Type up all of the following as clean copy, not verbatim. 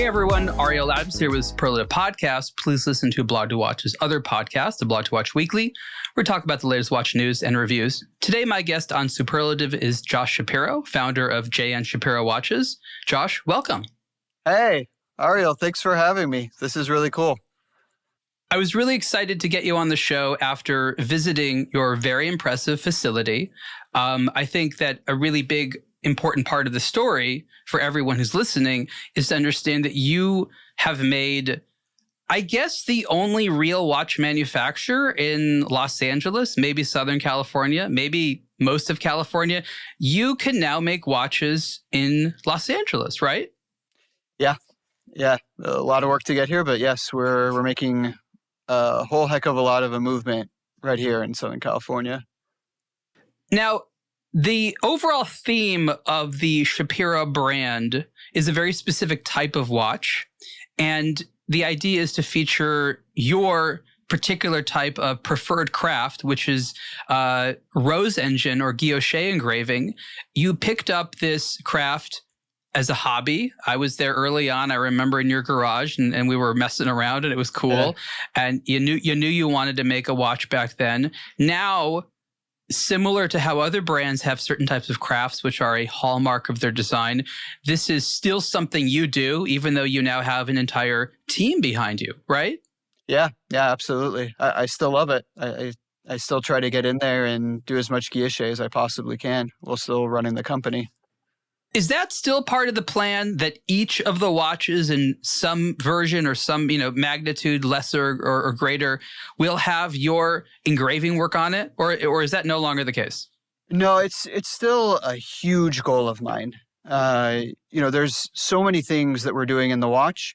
Hey everyone, Ariel Adams here with Superlative Podcast. Please listen to aBlogtoWatch's other podcast, aBlogtoWatch Weekly. We're talking about the latest watch news and reviews. Today, my guest on Superlative is Josh Shapiro, founder of J.N. Shapiro Watches. Josh, welcome. Hey, Ariel, thanks for having me. This is really cool. I was really excited to get you on the show after visiting your very impressive facility. I think that a really big important part of the story for everyone who's listening is to understand that you have made, I guess, the only real watch manufacturer in Los Angeles, maybe Southern California, maybe most of California. You can now make watches in Los Angeles, right? Yeah. A lot of work to get here, but yes, we're making a whole heck of a lot of a movement right here in Southern California. Now, the overall theme of the Shapiro brand is a very specific type of watch. And the idea is to feature your particular type of preferred craft, which is rose engine or guilloche engraving. You picked up this craft as a hobby. I was there early on. I remember in your garage and we were messing around and it was cool. Yeah. And you knew you wanted to make a watch back then. Now, similar to how other brands have certain types of crafts, which are a hallmark of their design, this is still something you do, even though you now have an entire team behind you, right? Yeah, absolutely. I still love it. I still try to get in there and do as much guilloche as I possibly can while still running the company. Is that still part of the plan that each of the watches in some version or some, magnitude, lesser or greater, will have your engraving work on it? Or is that no longer the case? No, it's still a huge goal of mine. There's so many things that we're doing in the watch,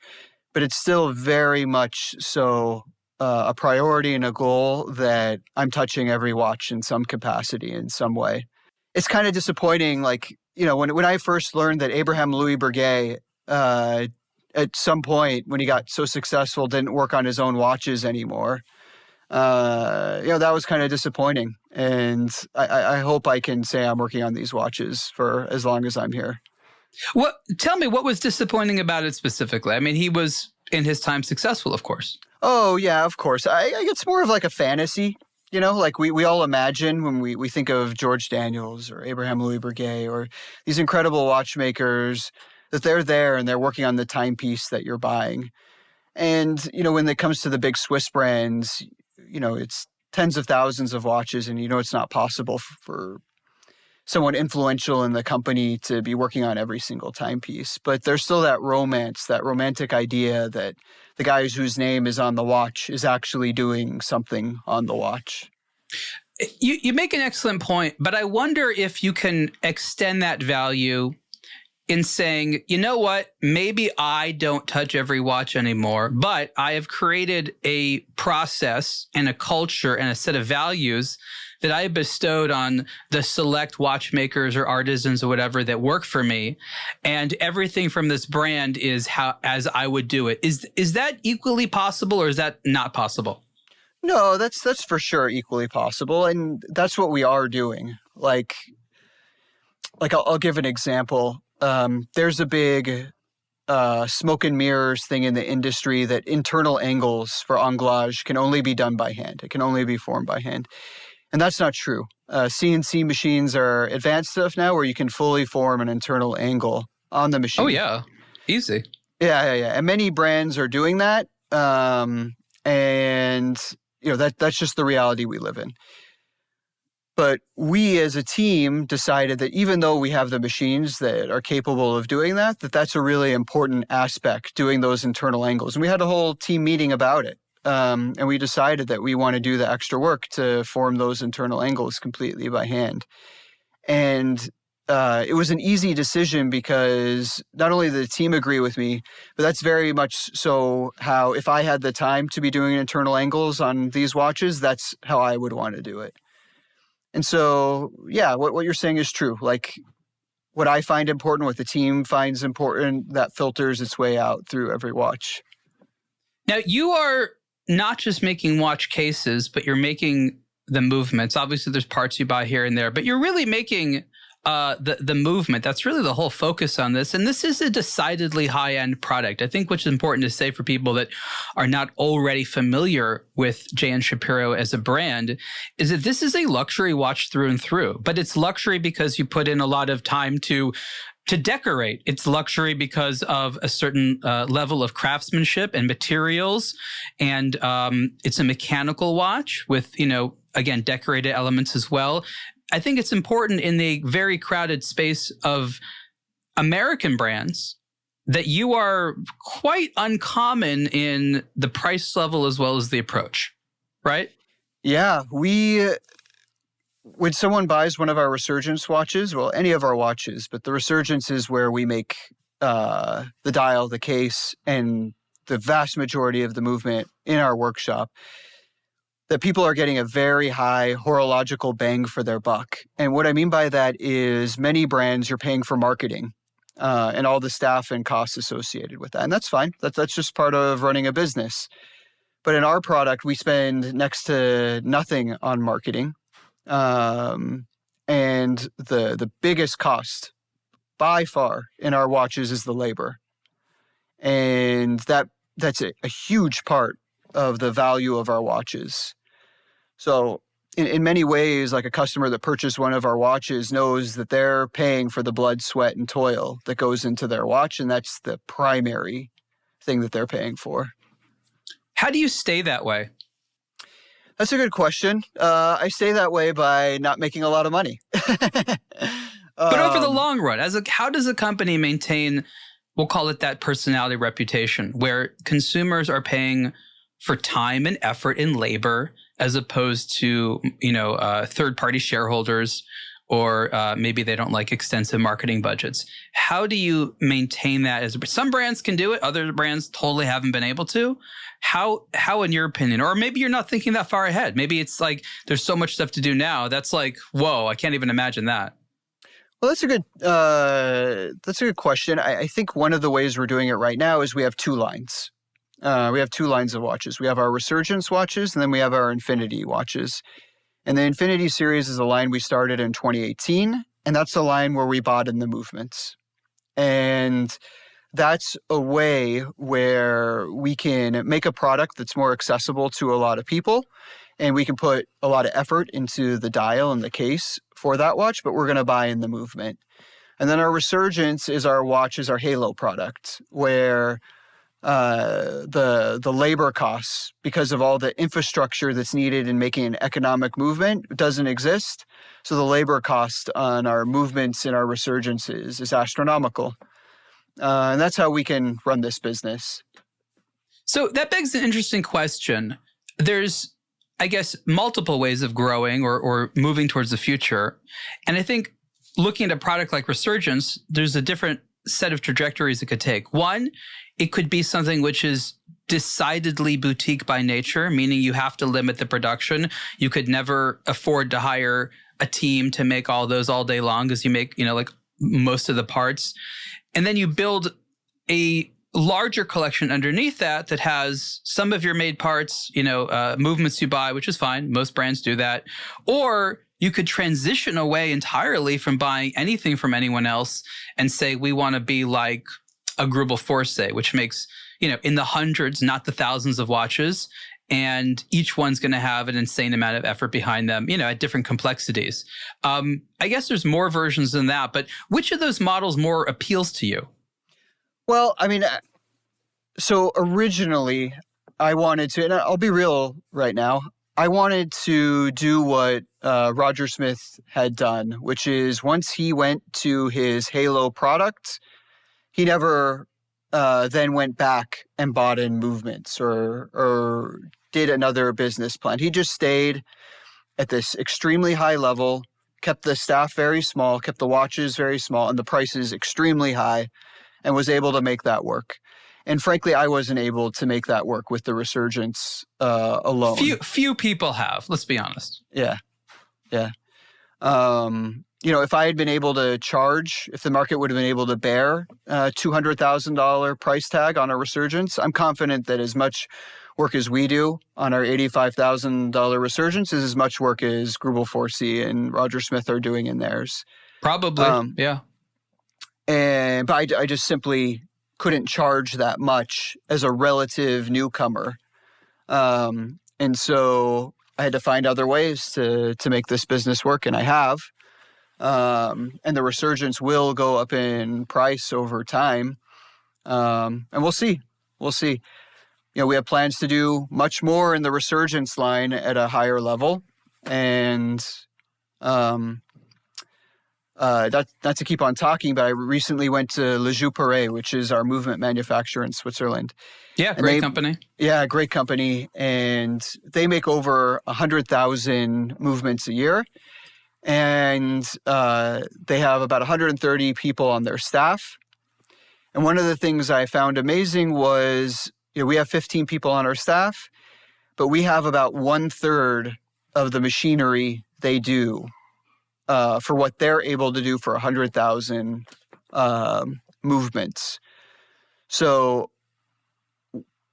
but it's still very much so a priority and a goal that I'm touching every watch in some capacity, in some way. It's kind of disappointing, when I first learned that Abraham Louis Breguet, at some point when he got so successful, didn't work on his own watches anymore. That was kind of disappointing. And I hope I can say I'm working on these watches for as long as I'm here. Tell me, what was disappointing about it specifically? I mean, he was in his time successful, of course. Oh, yeah, of course. It's more of like a fantasy. We all imagine when we think of George Daniels or Abraham Louis Breguet or these incredible watchmakers that they're there and they're working on the timepiece that you're buying. And, when it comes to the big Swiss brands, it's tens of thousands of watches and it's not possible for someone influential in the company to be working on every single timepiece. But there's still that romance, that romantic idea that the guy whose name is on the watch is actually doing something on the watch. You make an excellent point, but I wonder if you can extend that value in saying, you know what, maybe I don't touch every watch anymore, but I have created a process and a culture and a set of values that I bestowed on the select watchmakers or artisans or whatever that work for me. And everything from this brand is as I would do it. Is that equally possible or is that not possible? No, that's for sure equally possible. And that's what we are doing. I'll give an example. There's a big smoke and mirrors thing in the industry that internal angles for anglage can only be done by hand. It can only be formed by hand. And that's not true. CNC machines are advanced enough now where you can fully form an internal angle on the machine. Oh, yeah. Easy. Yeah. And many brands are doing that. That's just the reality we live in. But we as a team decided that even though we have the machines that are capable of doing that, that's a really important aspect, doing those internal angles. And we had a whole team meeting about it. And we decided that we want to do the extra work to form those internal angles completely by hand. And it was an easy decision because not only did the team agree with me, but that's very much so how if I had the time to be doing internal angles on these watches, that's how I would want to do it. And so, yeah, what you're saying is true. What I find important, what the team finds important, that filters its way out through every watch. Now, you are not just making watch cases, but you're making the movements. Obviously, there's parts you buy here and there, but you're really making the movement. That's really the whole focus on this. And this is a decidedly high-end product. I think what's important to say for people that are not already familiar with J.N. Shapiro as a brand is that this is a luxury watch through and through. But it's luxury because you put in a lot of time to decorate. It's luxury because of a certain level of craftsmanship and materials. And it's a mechanical watch with, again, decorated elements as well. I think it's important in the very crowded space of American brands that you are quite uncommon in the price level as well as the approach, right? Yeah, when someone buys one of our Resurgence watches, well, any of our watches, but the Resurgence is where we make the dial, the case, and the vast majority of the movement in our workshop, that people are getting a very high horological bang for their buck. And what I mean by that is many brands you're paying for marketing and all the staff and costs associated with that. And that's fine. That's just part of running a business. But in our product, we spend next to nothing on marketing. And the biggest cost by far in our watches is the labor. And that's a huge part of the value of our watches. So in many ways, like a customer that purchased one of our watches knows that they're paying for the blood, sweat, and toil that goes into their watch. And that's the primary thing that they're paying for. How do you stay that way? That's a good question. I stay that way by not making a lot of money. But over the long run, how does a company maintain, we'll call it that personality reputation, where consumers are paying for time and effort and labor as opposed to, third-party shareholders, or maybe they don't like extensive marketing budgets? How do you maintain that? Some brands can do it. Other brands totally haven't been able to. How, in your opinion, or maybe you're not thinking that far ahead. Maybe it's like there's so much stuff to do now. That's like, whoa, I can't even imagine that. Well, that's a good question. I think one of the ways we're doing it right now is we have two lines. We have two lines of watches. We have our Resurgence watches, and then we have our Infinity watches. And the Infinity series is a line we started in 2018, and that's the line where we bought in the movements. And that's a way where we can make a product that's more accessible to a lot of people, and we can put a lot of effort into the dial and the case for that watch, but we're going to buy in the movement. And then our Resurgence is our halo product, where the labor costs, because of all the infrastructure that's needed in making an economic movement, doesn't exist. So the labor cost on our movements and our Resurgences is astronomical. And that's how we can run this business. So that begs an interesting question. There's, I guess, multiple ways of growing or moving towards the future. And I think looking at a product like Resurgence, there's a different set of trajectories it could take. One, it could be something which is decidedly boutique by nature, meaning you have to limit the production. You could never afford to hire a team to make all those all day long because you make, like most of the parts. And then you build a larger collection underneath that has some of your made parts, movements you buy, which is fine. Most brands do that. Or you could transition away entirely from buying anything from anyone else and say, we want to be like a Grubel Force, which makes, in the hundreds, not the thousands of watches. And each one's going to have an insane amount of effort behind them, at different complexities. I guess there's more versions than that, but which of those models more appeals to you? Well, so originally I wanted to, and I'll be real right now, I wanted to do what Roger Smith had done, which is once he went to his Halo product, he never then went back and bought in movements or did another business plan. He just stayed at this extremely high level, kept the staff very small, kept the watches very small, and the prices extremely high, and was able to make that work. And frankly, I wasn't able to make that work with the Resurgence alone. Few people have, let's be honest. Yeah. If I had been able to charge, if the market would have been able to bear a $200,000 price tag on a Resurgence, I'm confident that as much work as we do on our $85,000 Resurgence is as much work as Grubel Force and Roger Smith are doing in theirs. Probably, yeah. But I just simply couldn't charge that much as a relative newcomer. And so I had to find other ways to make this business work, and I have. And the resurgence will go up in price over time. And we'll see. We'll see. We have plans to do much more in the resurgence line at a higher level. And not to keep on talking, but I recently went to Le Jouperet, which is our movement manufacturer in Switzerland. Yeah, great company. Yeah, great company. And they make over 100,000 movements a year. And they have about 130 people on their staff. And one of the things I found amazing was, we have 15 people on our staff, but we have about 1/3 of the machinery they do for what they're able to do for 100,000 movements. So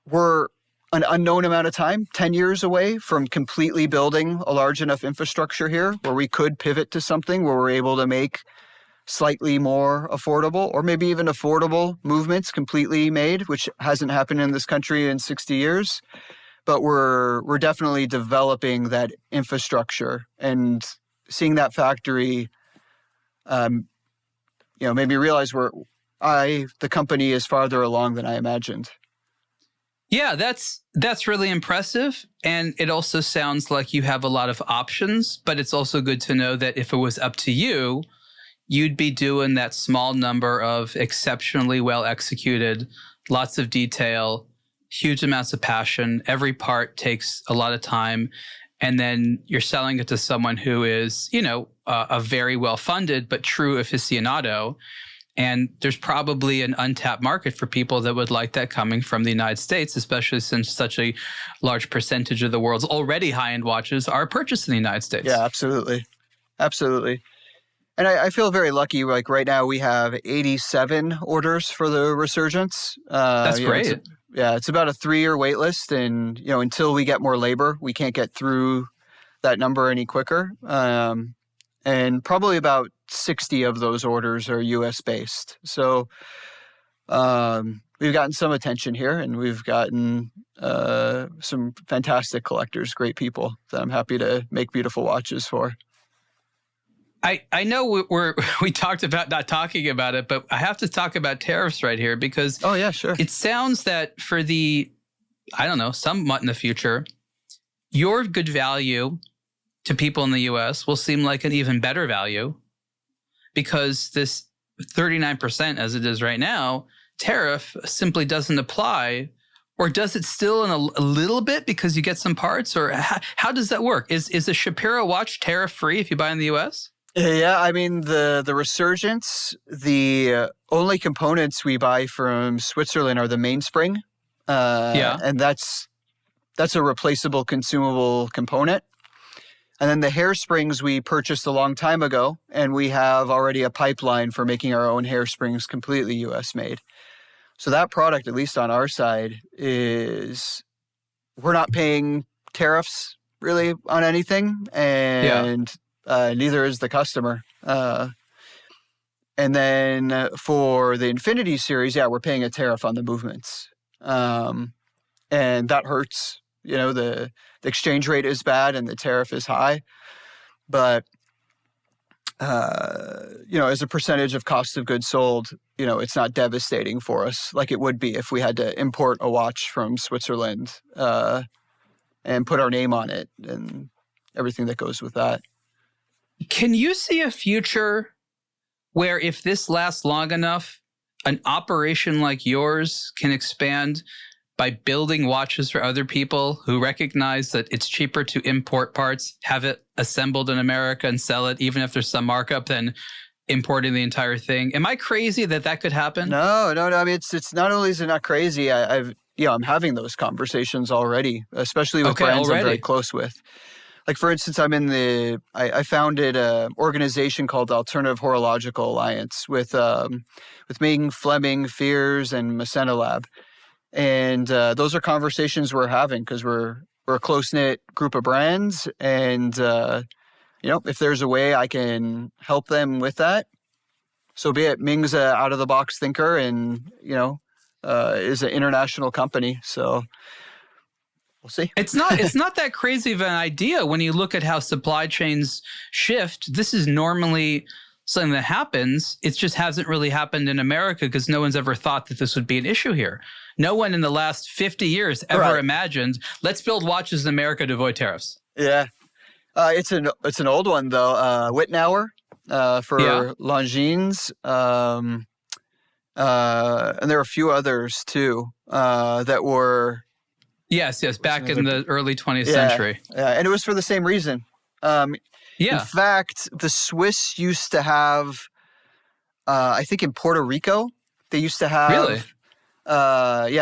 we're an unknown amount of time, 10 years away from completely building a large enough infrastructure here where we could pivot to something where we're able to make slightly more affordable or maybe even affordable movements completely made, which hasn't happened in this country in 60 years. But we're definitely developing that infrastructure, and seeing that factory, made me realize the company is farther along than I imagined. Yeah, that's really impressive. And it also sounds like you have a lot of options, but it's also good to know that if it was up to you, you'd be doing that small number of exceptionally well executed, lots of detail, huge amounts of passion. Every part takes a lot of time. And then you're selling it to someone who is, a very well-funded but true aficionado. And there's probably an untapped market for people that would like that coming from the United States, especially since such a large percentage of the world's already high-end watches are purchased in the United States. Yeah, absolutely. Absolutely. And I feel very lucky. Like right now we have 87 orders for the resurgence. That's great. It's about a 3-year wait list. And, until we get more labor, we can't get through that number any quicker. And probably about 60 of those orders are US based. So we've gotten some attention here, and we've gotten some fantastic collectors, great people that I'm happy to make beautiful watches for. I know we talked about not talking about it, but I have to talk about tariffs right here because oh yeah, sure. It sounds that for somewhat in the future, your good value to people in the U.S. will seem like an even better value because this 39%, as it is right now, tariff simply doesn't apply. Or does it still in a little bit because you get some parts? Or how does that work? Is a Shapiro watch tariff free if you buy in the U.S.? Yeah, I mean, the resurgence, the only components we buy from Switzerland are the mainspring. And that's a replaceable consumable component. And then the hairsprings we purchased a long time ago, and we have already a pipeline for making our own hairsprings completely U.S. made. So that product, at least on our side, we're not paying tariffs really on anything. And neither is the customer. And then for the Infinity series, we're paying a tariff on the movements. And that hurts. The exchange rate is bad and the tariff is high. But, as a percentage of cost of goods sold, it's not devastating for us like it would be if we had to import a watch from Switzerland and put our name on it and everything that goes with that. Can you see a future where if this lasts long enough, an operation like yours can expand by building watches for other people who recognize that it's cheaper to import parts, have it assembled in America and sell it, even if there's some markup, than importing the entire thing? Am I crazy that could happen? No. I mean, it's not only is it not crazy. I'm having those conversations already, especially with brands I'm very close with. Like, for instance, I founded an organization called the Alternative Horological Alliance with Ming, Fleming, Fears, and Masena Lab. And those are conversations we're having because we're a close-knit group of brands. And if there's a way I can help them with that, so be it. Ming's a out of the box thinker, and is an international company. So we'll see. It's not that crazy of an idea when you look at how supply chains shift. This is normally something that happens. It just hasn't really happened in America because no one's ever thought that this would be an issue here. No one in the last 50 years ever imagined, let's build watches in America to avoid tariffs. Yeah. It's an old one, though. Wittnauer for Longines. And there are a few others, too, that were... Yes, back in the early 20th century. Yeah, and it was for the same reason. In fact, the Swiss used to have, I think in Puerto Rico, they used to have... Really?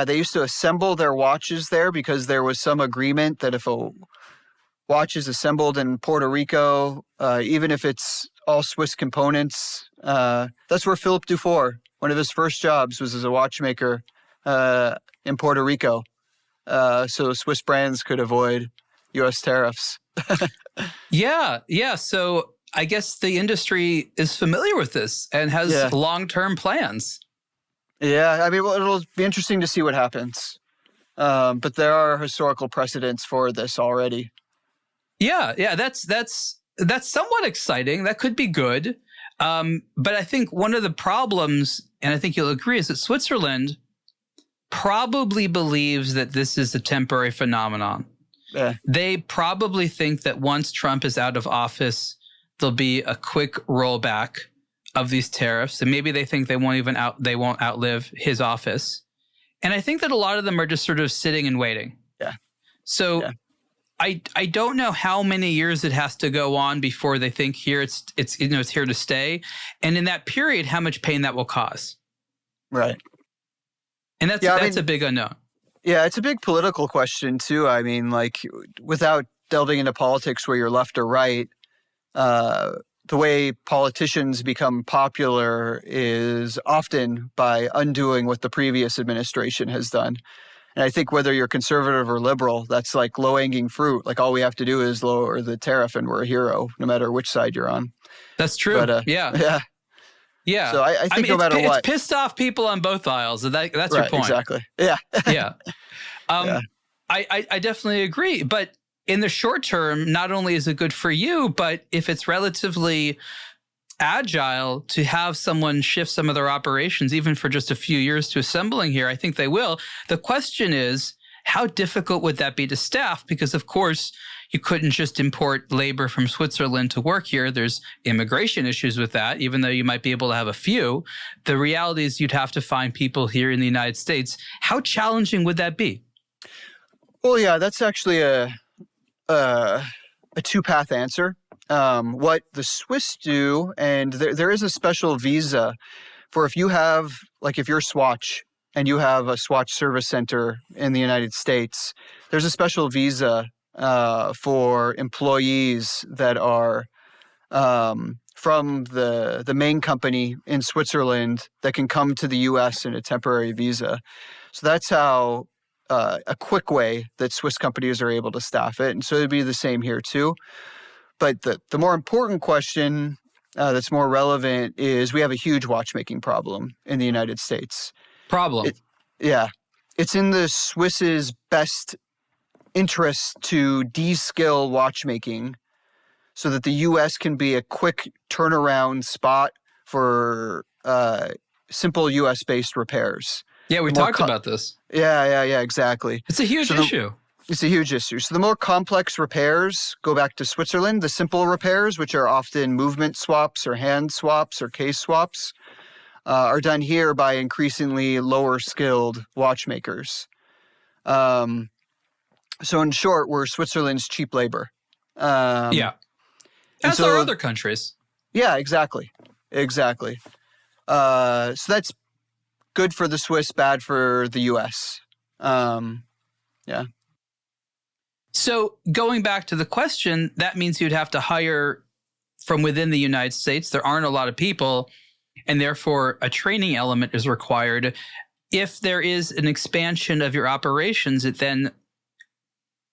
They used to assemble their watches there because there was some agreement that if a watch is assembled in Puerto Rico, even if it's all Swiss components, that's where Philippe Dufour, one of his first jobs was as a watchmaker in Puerto Rico. So Swiss brands could avoid U.S. tariffs. Yeah. So I guess the industry is familiar with this and has long-term plans. Yeah, I mean, well, it'll be interesting to see what happens. But there are historical precedents for this already. Yeah, that's somewhat exciting. That could be good. But I think one of the problems, and I think you'll agree, is that Switzerland probably believes that this is a temporary phenomenon. Yeah. They probably think that once Trump is out of office, there'll be a quick rollback of these tariffs, and maybe they think they won't outlive his office. And I think that a lot of them are just sort of sitting and waiting. Yeah. So I don't know how many years it has to go on before they think here it's here to stay, and in that period, how much pain that will cause. Right. And that's a big unknown. Yeah, it's a big political question too. I mean, like, without delving into politics where you're left or right, the way politicians become popular is often by undoing what the previous administration has done. And I think whether you're conservative or liberal, that's like low-hanging fruit. Like, all we have to do is lower the tariff and we're a hero, no matter which side you're on. That's true. But, Yeah. So I think no matter what. It's pissed off people on both aisles. That's your point. Exactly. Yeah. Yeah. I definitely agree. But in the short term, not only is it good for you, but if it's relatively agile to have someone shift some of their operations, even for just a few years, to assembling here, I think they will. The question is, how difficult would that be to staff? Because, of course, you couldn't just import labor from Switzerland to work here. There's immigration issues with that, even though you might be able to have a few. The reality is you'd have to find people here in the United States. How challenging would that be? Well, yeah, that's actually a two-path answer. What the Swiss do, and there is a special visa for if you're Swatch and you have a Swatch service center in the United States, there's a special visa for employees that are from the main company in Switzerland that can come to the U.S. in a temporary visa. So that's how a quick way that Swiss companies are able to staff it. And so it'd be the same here too. But the more important question that's more relevant is we have a huge watchmaking problem in the United States. It's in the Swiss's best interest to de-skill watchmaking so that the U.S. can be a quick turnaround spot for simple U.S.-based repairs. Yeah, we talked about this. Yeah, exactly. It's a huge issue. It's a huge issue. So the more complex repairs go back to Switzerland. The simple repairs, which are often movement swaps or hand swaps or case swaps, are done here by increasingly lower skilled watchmakers. So in short, we're Switzerland's cheap labor. As are other countries. Yeah, exactly. So that's good for the Swiss, bad for the U.S. So going back to the question, that means you'd have to hire from within the United States. There aren't a lot of people, and therefore a training element is required. If there is an expansion of your operations, it then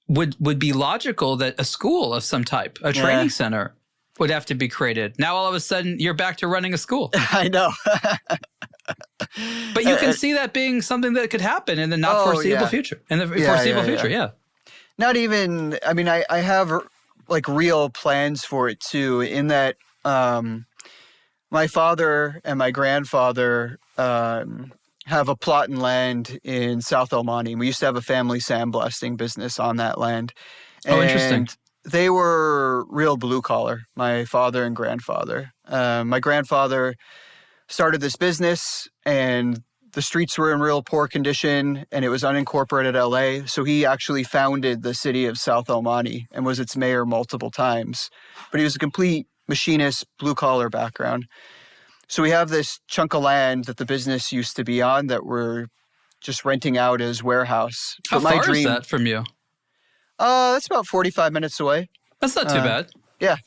would be logical that a school of some type, a training center, would have to be created. Now, all of a sudden, you're back to running a school. I know. But you can see that being something that could happen in the not foreseeable future. In the foreseeable future, yeah. Not even, I mean, I have like real plans for it too, in that my father and my grandfather have a plot and land in South El Monte. We used to have a family sandblasting business on that land. Oh, interesting. They were real blue collar, my father and grandfather. My grandfather started this business, and the streets were in real poor condition, and it was unincorporated LA. So he actually founded the city of South El Monte and was its mayor multiple times. But he was a complete machinist, blue collar background. So we have this chunk of land that the business used to be on that we're just renting out as warehouse. How far is that from you? That's about 45 minutes away. That's not too bad. Yeah.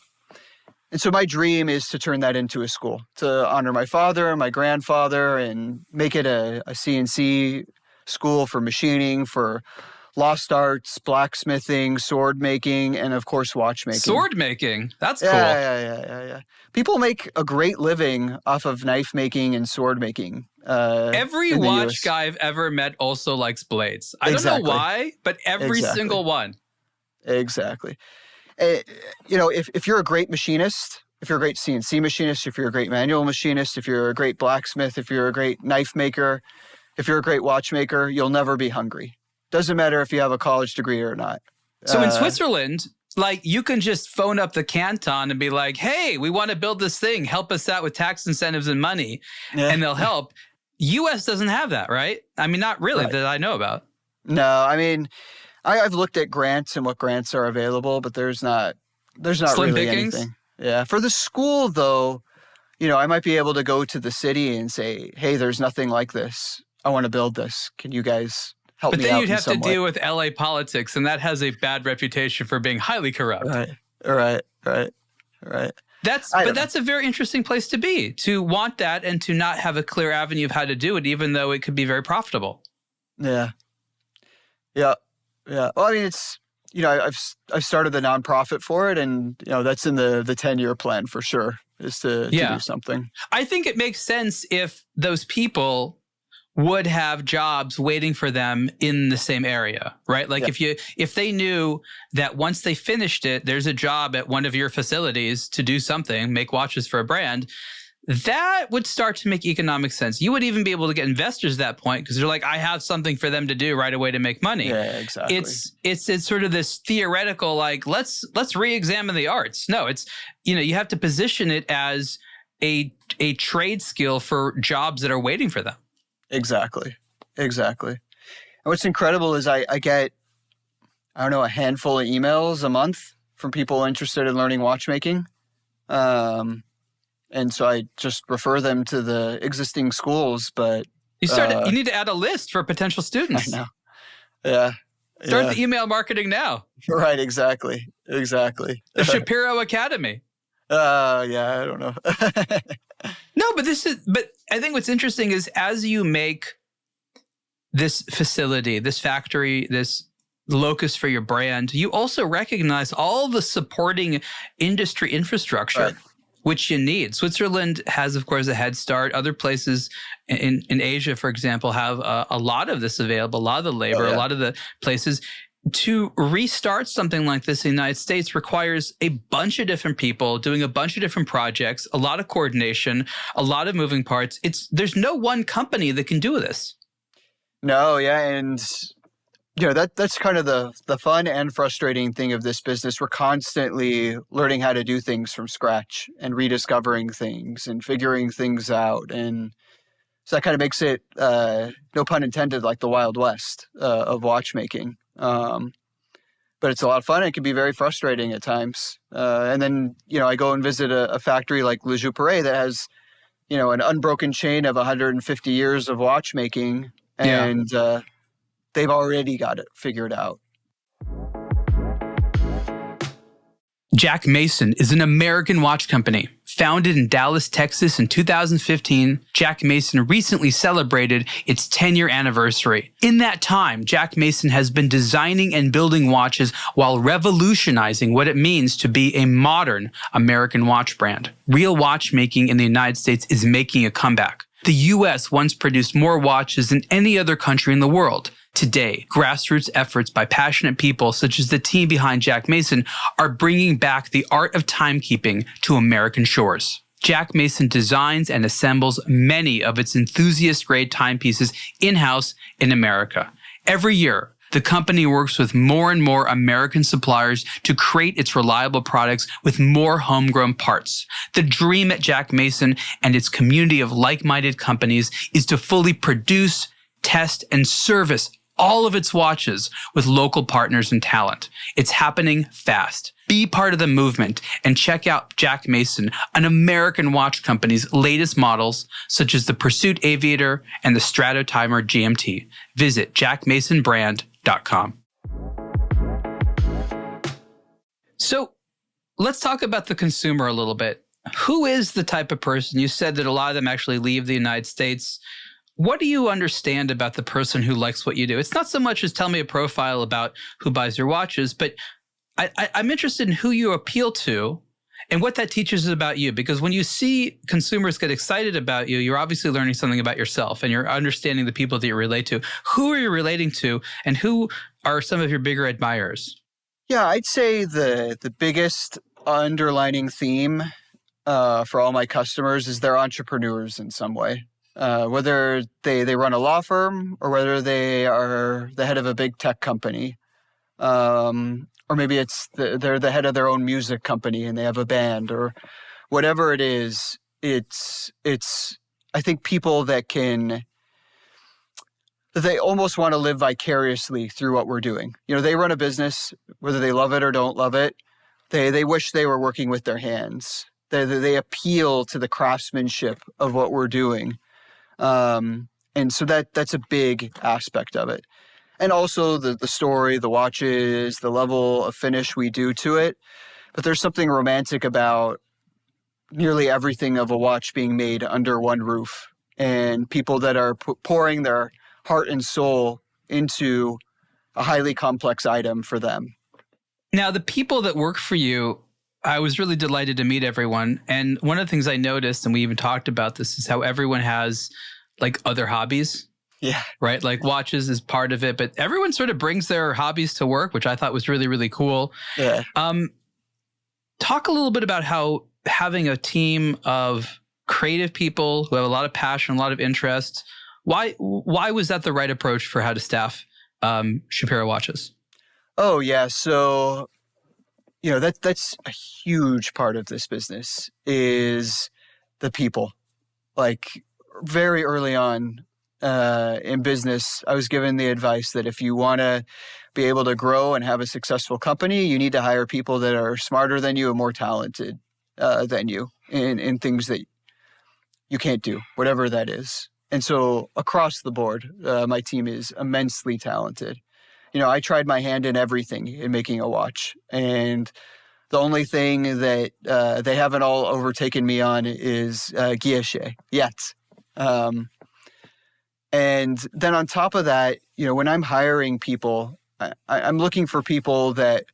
And so my dream is to turn that into a school, to honor my father and my grandfather and make it a CNC school for machining, for lost arts, blacksmithing, sword making, and of course, watchmaking. Sword making? That's cool. Yeah. People make a great living off of knife making and sword making. Every watch guy I've ever met also likes blades. I don't know why, but every single one. Exactly. If you're a great machinist, if you're a great CNC machinist, if you're a great manual machinist, if you're a great blacksmith, if you're a great knife maker, if you're a great watchmaker, you'll never be hungry. Doesn't matter if you have a college degree or not. So in Switzerland, like you can just phone up the canton and be like, hey, we want to build this thing. Help us out with tax incentives and money. Yeah. And they'll help. US doesn't have that, right? I mean, not really that I know about. No, I mean, I've looked at grants and what grants are available, but there's not Slim really pickings? Anything. Yeah. For the school, though, I might be able to go to the city and say, hey, there's nothing like this. I want to build this. Can you guys help me out? But then you'd have to deal with LA politics, and that has a bad reputation for being highly corrupt. Right. That's a very interesting place to be, to want that and to not have a clear avenue of how to do it, even though it could be very profitable. Yeah. Well, I mean, it's, I've started the nonprofit for it, and, that's in the 10-year plan for sure, is to do something. I think it makes sense if those people would have jobs waiting for them in the same area, right? Like if they knew that once they finished it, there's a job at one of your facilities to do something, make watches for a brand, that would start to make economic sense. You would even be able to get investors at that point because they're like, I have something for them to do right away to make money. Yeah, exactly. It's sort of this theoretical, like, let's re-examine the arts. No, it's, you have to position it as a trade skill for jobs that are waiting for them. Exactly. And what's incredible is I get, a handful of emails a month from people interested in learning watchmaking. And so I just refer them to the existing schools, but you need to add a list for potential students. I know. Yeah. Start the email marketing now. Right. Exactly. The Shapiro Academy. Yeah, I don't know. No, but I think what's interesting is as you make this facility, this factory, this locus for your brand, you also recognize all the supporting industry infrastructure, which you need. Switzerland has, of course, a head start. Other places in Asia, for example, have a lot of this available, a lot of the labor, a lot of the places. To restart something like this in the United States requires a bunch of different people doing a bunch of different projects, a lot of coordination, a lot of moving parts. There's no one company that can do this. No, yeah, and that's kind of the fun and frustrating thing of this business. We're constantly learning how to do things from scratch and rediscovering things and figuring things out, and so that kind of makes it, no pun intended, like the Wild West of watchmaking. But it's a lot of fun. It can be very frustrating at times. And then, I go and visit a factory like Le Jouperet that has, an unbroken chain of 150 years of watchmaking, and they've already got it figured out. Jack Mason is an American watch company. Founded in Dallas, Texas in 2015, Jack Mason recently celebrated its 10-year anniversary. In that time, Jack Mason has been designing and building watches while revolutionizing what it means to be a modern American watch brand. Real watchmaking in the United States is making a comeback. The U.S. once produced more watches than any other country in the world. Today, grassroots efforts by passionate people such as the team behind Jack Mason are bringing back the art of timekeeping to American shores. Jack Mason designs and assembles many of its enthusiast-grade timepieces in-house in America. Every year, the company works with more and more American suppliers to create its reliable products with more homegrown parts. The dream at Jack Mason and its community of like-minded companies is to fully produce, test, and service all of its watches with local partners and talent. It's happening fast. Be part of the movement and check out Jack Mason, an American watch company's latest models, such as the Pursuit Aviator and the Stratotimer GMT. Visit jackmasonbrand.com. So let's talk about the consumer a little bit. Who is the type of person? You said that a lot of them actually leave the United States. What do you understand about the person who likes what you do? It's not so much as tell me a profile about who buys your watches, but I'm interested in who you appeal to and what that teaches us about you. Because when you see consumers get excited about you, you're obviously learning something about yourself and you're understanding the people that you relate to. Who are you relating to and who are some of your bigger admirers? Yeah, I'd say the biggest underlining theme for all my customers is they're entrepreneurs in some way. Whether they run a law firm or whether they are the head of a big tech company, or maybe they're the head of their own music company and they have a band or whatever it is. It's I think people that they almost want to live vicariously through what we're doing. You know, they run a business, whether they love it or don't love it. They wish they were working with their hands. They appeal to the craftsmanship of what we're doing. And so that's a big aspect of it. And also the story, the watches, the level of finish we do to it. But there's something romantic about nearly everything of a watch being made under one roof and people that are pouring their heart and soul into a highly complex item for them. Now, the people that work for you, I was really delighted to meet everyone. And one of the things I noticed, and we even talked about this, is how everyone has like other hobbies. Yeah. Right? Like watches is part of it, but everyone sort of brings their hobbies to work, which I thought was really, really cool. Yeah. Talk a little bit about how having a team of creative people who have a lot of passion, a lot of interest, why was that the right approach for how to staff Shapiro Watches? Oh, yeah. So, you know, that's a huge part of this business is the people. Like very early on in business, I was given the advice that if you want to be able to grow and have a successful company, you need to hire people that are smarter than you and more talented than you in things that you can't do, whatever that is. And so across the board, my team is immensely talented. You know, I tried my hand in everything in making a watch. And the only thing that they haven't all overtaken me on is guilloche yet. And then on top of that, you know, when I'm hiring people, I'm looking for people that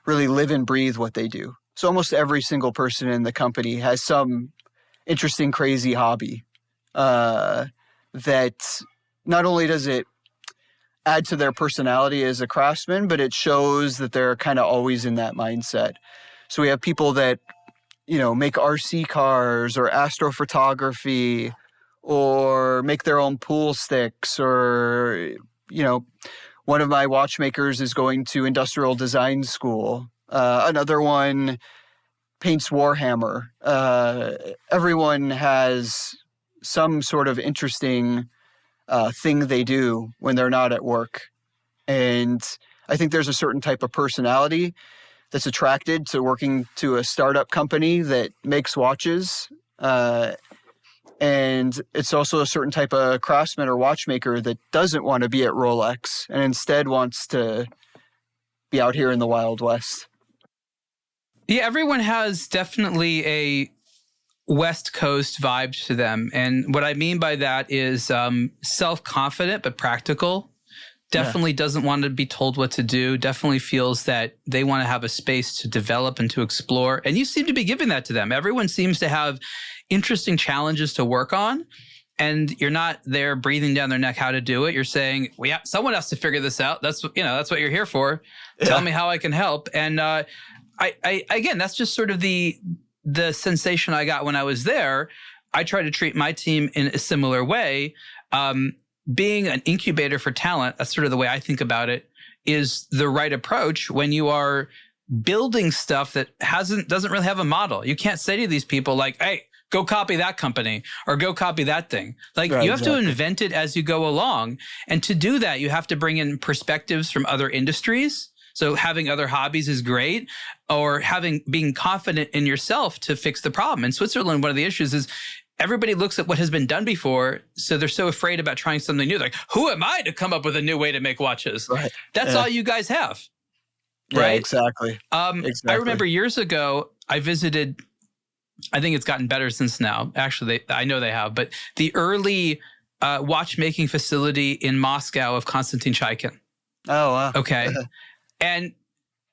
really live and breathe what they do. So almost every single person in the company has some interesting, crazy hobby that not only does it add to their personality as a craftsman, but it shows that they're kind of always in that mindset. So we have people that, you know, make RC cars or astrophotography or make their own pool sticks or, you know, one of my watchmakers is going to industrial design school. Another one paints Warhammer. Everyone has some sort of interesting thing they do when they're not at work. And I think there's a certain type of personality that's attracted to working to a startup company that makes watches. And it's also a certain type of craftsman or watchmaker that doesn't want to be at Rolex and instead wants to be out here in the Wild West. Yeah, everyone has definitely a West Coast vibe to them. And what I mean by that is self-confident but practical. Definitely doesn't want to be told what to do. Definitely feels that they want to have a space to develop and to explore. And you seem to be giving that to them. Everyone seems to have interesting challenges to work on. And you're not there breathing down their neck how to do it. You're saying, someone has to figure this out. That's what you're here for. Yeah. Tell me how I can help. And I again, that's just sort of the sensation I got when I was there. I try to treat my team in a similar way. Being an incubator for talent, that's sort of the way I think about it, is the right approach when you are building stuff that doesn't really have a model. You can't say to these people like, hey, go copy that company or go copy that thing. Like you have to invent it as you go along. And to do that, you have to bring in perspectives from other industries. So having other hobbies is great, or being confident in yourself to fix the problem. In Switzerland, one of the issues is everybody looks at what has been done before, so they're so afraid about trying something new. Like, who am I to come up with a new way to make watches? Right. That's all you guys have. Yeah, right? Exactly. I remember years ago, I visited, I think it's gotten better since now. Actually, I know they have, but the early watchmaking facility in Moscow of Konstantin Chaikin. Oh, wow. Okay. And,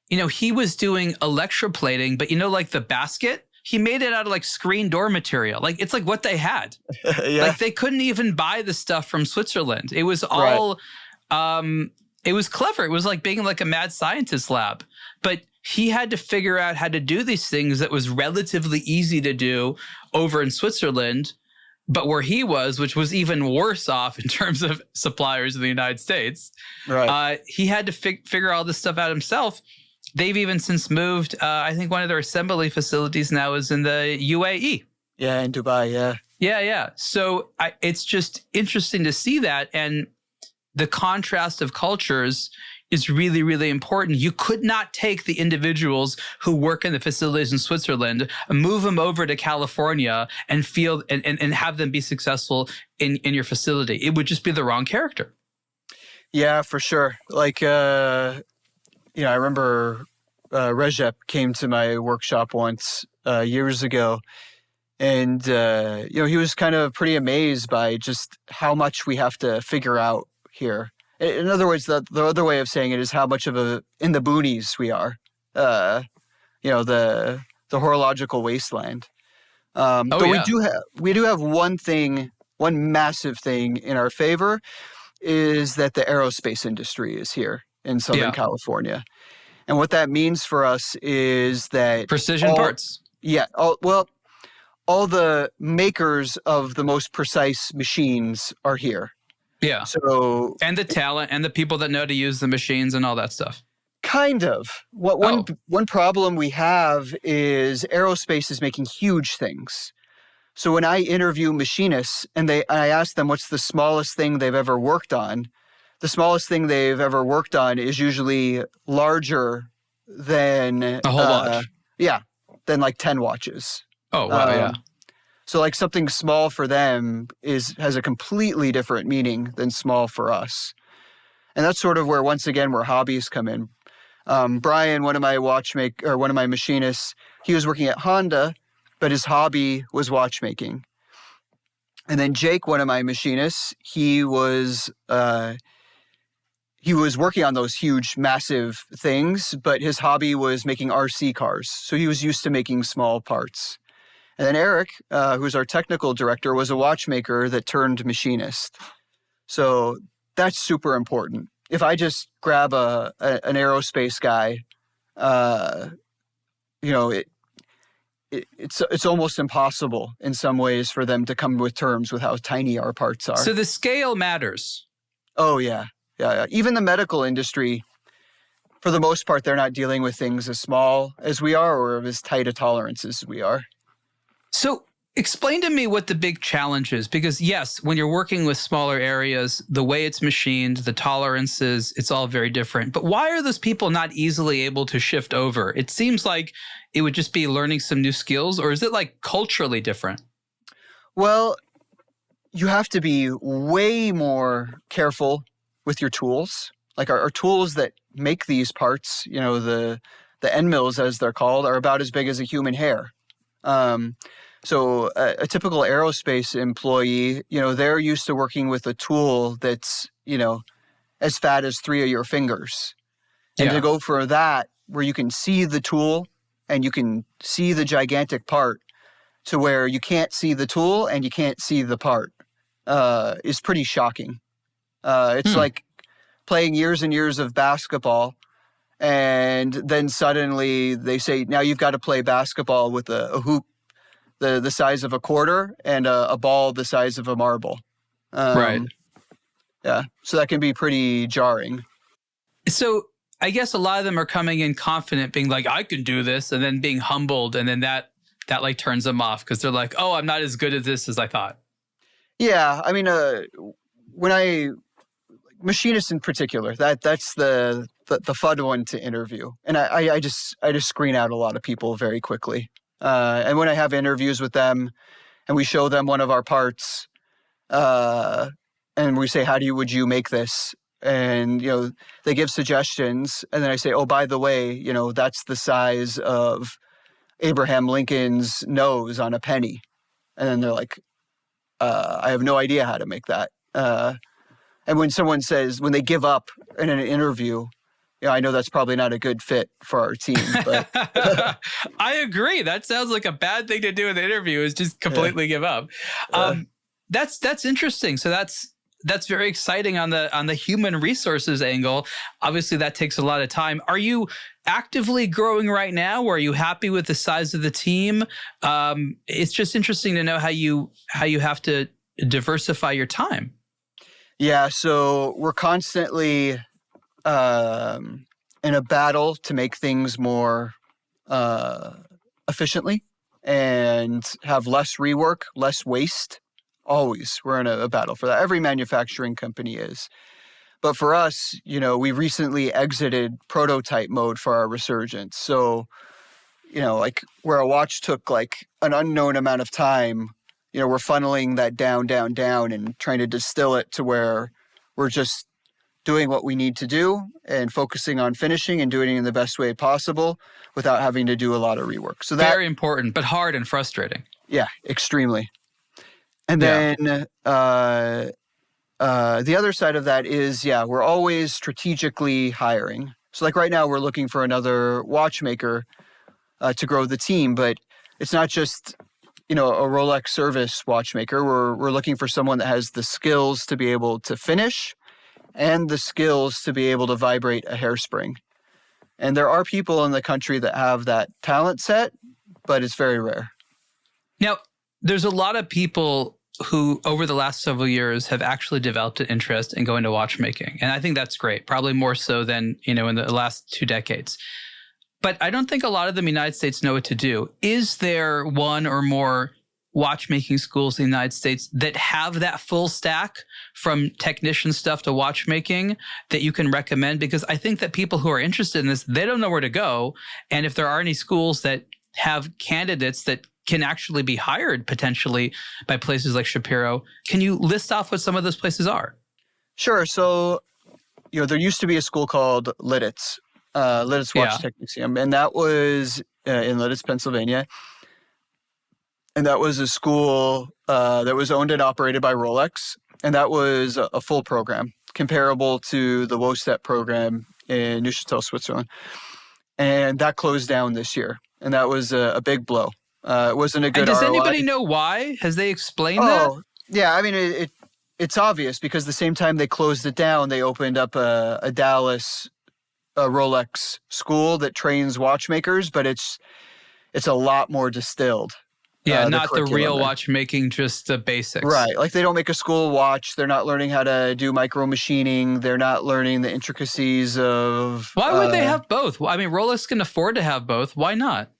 he was doing electroplating, but like the basket, he made it out of like screen door material. Like it's like what they had. Yeah. Like they couldn't even buy the stuff from Switzerland. It was all, it was clever. It was like being like a mad scientist lab. But he had to figure out how to do these things that was relatively easy to do over in Switzerland. But where he was, which was even worse off in terms of suppliers in the United States, he had to figure all this stuff out himself. They've even since moved. I think one of their assembly facilities now is in the UAE. Yeah, in Dubai, yeah. Yeah. So it's just interesting to see that. And the contrast of cultures is really, really important. You could not take the individuals who work in the facilities in Switzerland, move them over to California and and have them be successful in your facility. It would just be the wrong character. Yeah, for sure. Like, I remember Recep came to my workshop once years ago, and he was kind of pretty amazed by just how much we have to figure out here. In other words, the other way of saying it is how much of in the boonies we are. The horological wasteland. We do have one massive thing in our favor, is that the aerospace industry is here in Southern California. And what that means for us is that precision parts. Yeah. All the makers of the most precise machines are here. Yeah. So, and the talent and the people that know to use the machines and all that stuff. Kind of. One problem we have is aerospace is making huge things. So when I interview machinists and I ask them what's the smallest thing they've ever worked on, the smallest thing they've ever worked on is usually larger than a whole watch. Yeah, than like 10 watches. Oh, wow, yeah. So like something small for them has a completely different meaning than small for us. And that's sort of where, once again, where hobbies come in. Brian, one of my machinists, he was working at Honda, but his hobby was watchmaking. And then Jake, one of my machinists, he was working on those huge, massive things, but his hobby was making RC cars. So he was used to making small parts. And then Eric, who's our technical director, was a watchmaker that turned machinist. So that's super important. If I just grab an aerospace guy, it's almost impossible in some ways for them to come with terms with how tiny our parts are. So the scale matters. Oh, yeah. Even the medical industry, for the most part, they're not dealing with things as small as we are or as tight a tolerance as we are. So explain to me what the big challenge is, because yes, when you're working with smaller areas, the way it's machined, the tolerances, it's all very different. But why are those people not easily able to shift over? It seems like it would just be learning some new skills, or is it like culturally different? Well, you have to be way more careful with your tools. Like our tools that make these parts, the the end mills, as they're called, are about as big as a human hair. So a typical aerospace employee, they're used to working with a tool that's, as fat as 3 of your fingers. And to go for that, where you can see the tool and you can see the gigantic part, to where you can't see the tool and you can't see the part, is pretty shocking. It's like playing years and years of basketball, and then suddenly they say, now you've got to play basketball with a hoop the size of a quarter and a ball the size of a marble. Right. Yeah. So that can be pretty jarring. So I guess a lot of them are coming in confident, being like, I can do this, and then being humbled. And then that like turns them off because they're like, oh, I'm not as good at this as I thought. Yeah. I mean, machinists in particular, that's the fun one to interview. And I just screen out a lot of people very quickly. And when I have interviews with them and we show them one of our parts, and we say, would you make this? And, they give suggestions. And then I say, oh, by the way, that's the size of Abraham Lincoln's nose on a penny. And then they're like, I have no idea how to make that. And when when they give up in an interview, I know that's probably not a good fit for our team. But I agree. That sounds like a bad thing to do in the interview, is just completely give up. That's interesting. So that's very exciting on the human resources angle. Obviously, that takes a lot of time. Are you actively growing right now, or are you happy with the size of the team? It's just interesting to know how you have to diversify your time. Yeah, so we're constantly in a battle to make things more efficiently and have less rework, less waste. Always. We're in a battle for that. Every manufacturing company is. But for us, we recently exited prototype mode for our resurgence. So, like where a watch took like an unknown amount of time, we're funneling that down, and trying to distill it to where we're just doing what we need to do and focusing on finishing and doing it in the best way possible without having to do a lot of rework. So that's very important, but hard and frustrating. Yeah, extremely. And then the other side of that is, we're always strategically hiring. So like right now we're looking for another watchmaker to grow the team, but it's not just, a Rolex service watchmaker. We're looking for someone that has the skills to be able to finish and the skills to be able to vibrate a hairspring. And there are people in the country that have that talent set, but it's very rare. Now, there's a lot of people who over the last several years have actually developed an interest in going to watchmaking. And I think that's great, probably more so than, in the last 2 decades. But I don't think a lot of them in the United States know what to do. Is there one or more watchmaking schools in the United States that have that full stack from technician stuff to watchmaking that you can recommend? Because I think that people who are interested in this, they don't know where to go. And if there are any schools that have candidates that can actually be hired potentially by places like Shapiro, can you list off what some of those places are? Sure. So, there used to be a school called Lidditz Watch Technicium, and that was in Lidditz, Pennsylvania. And that was a school that was owned and operated by Rolex, and that was a full program comparable to the WOSTEP program in Neuchâtel, Switzerland. And that closed down this year, and that was a big blow. It wasn't a good ROI. Does anybody know why? Has they explained that? Yeah. I mean, it's obvious because the same time they closed it down, they opened up a Dallas Rolex school that trains watchmakers, but it's a lot more distilled. Yeah, not the real watchmaking, just the basics. Right. Like they don't make a school watch. They're not learning how to do micro machining. They're not learning the intricacies of... Why would they have both? I mean, Rolex can afford to have both. Why not?